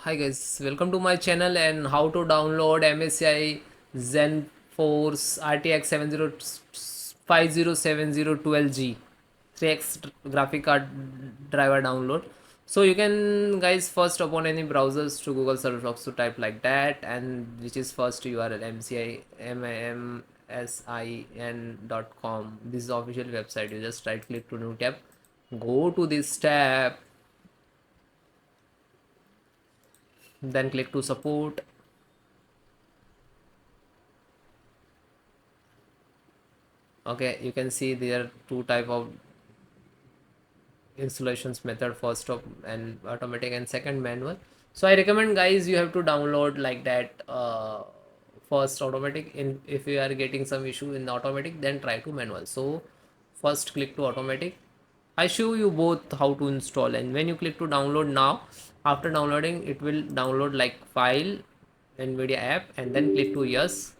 Hi guys, welcome to my channel and how to download MSCI Zen Force RTX 507012G 3x graphic card driver download. So you can guys first open any browsers to Google search box to type like that, and which is first URL mscimsin.com. This is the official website. You just right click to new tab, go to this tab, then click to support. Okay, you can see there are two type of installations method, first of and automatic and second manual. So I recommend guys you have to download like that, first automatic. In if you are getting some issue in the automatic, then try to manual. So first click to automatic. I show you both how to install, and when you click to download now, after downloading it will download like file NVIDIA app, and then click to yes.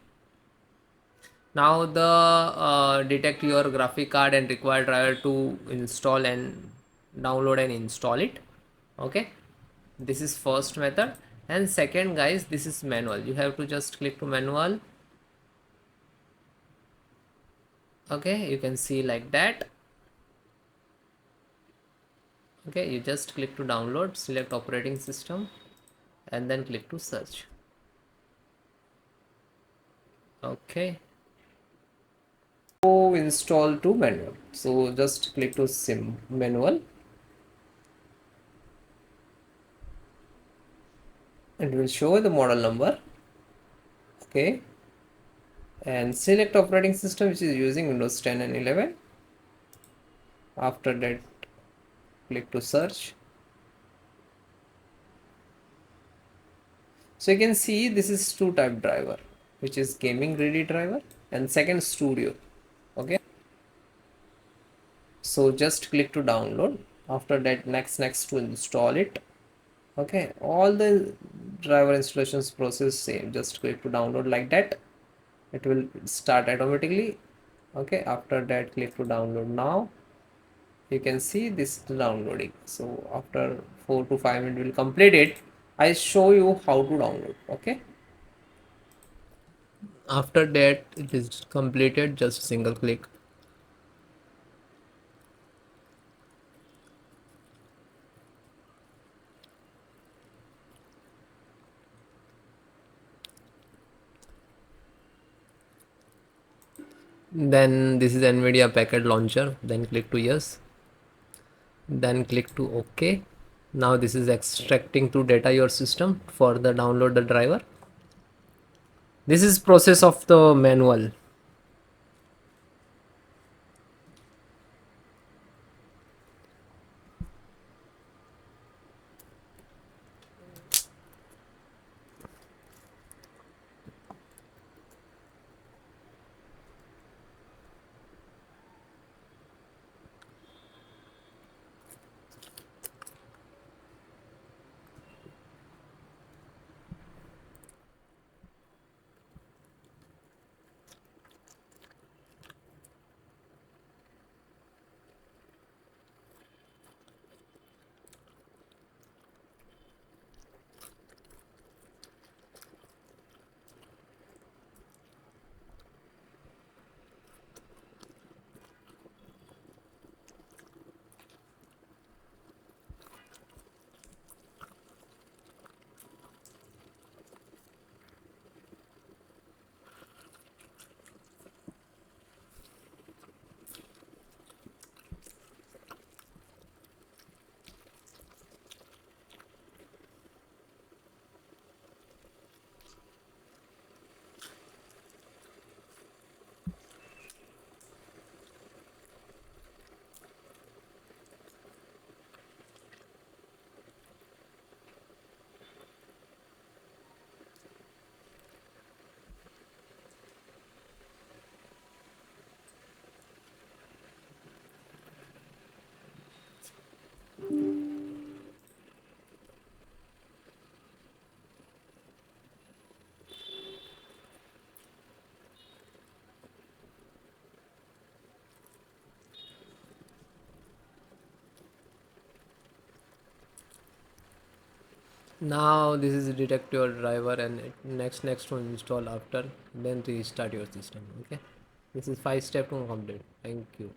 Now the detect your graphic card and require driver to install and download and install it. Okay, this is first method. And second guys, this is manual. You have to just click to manual. Okay, you can see like that. Okay, you just click to download, select operating system, and then click to search. Okay, so install to manual. So just click to sim manual, and it will show the model number. Okay, and select operating system which is using Windows 10 and 11. After that, click to search. So you can see this is two type driver, which is gaming ready driver and second studio. Okay, so just click to download. After that, next to install it. Okay, all the driver installations process same. Just click to download like that. It will start automatically. Okay, after that, click to download now. You can see this downloading. So after 4 to 5 minutes will complete it. I show you how to download. Okay, after that it is completed, just single click. Then this is NVIDIA packet launcher, then click to yes, then click to OK. Now this is extracting to data your system for the download the driver. This is process of the manual. Now this is detect your driver and next to install after, then restart your system. Okay, this is 5 step to complete. Thank you.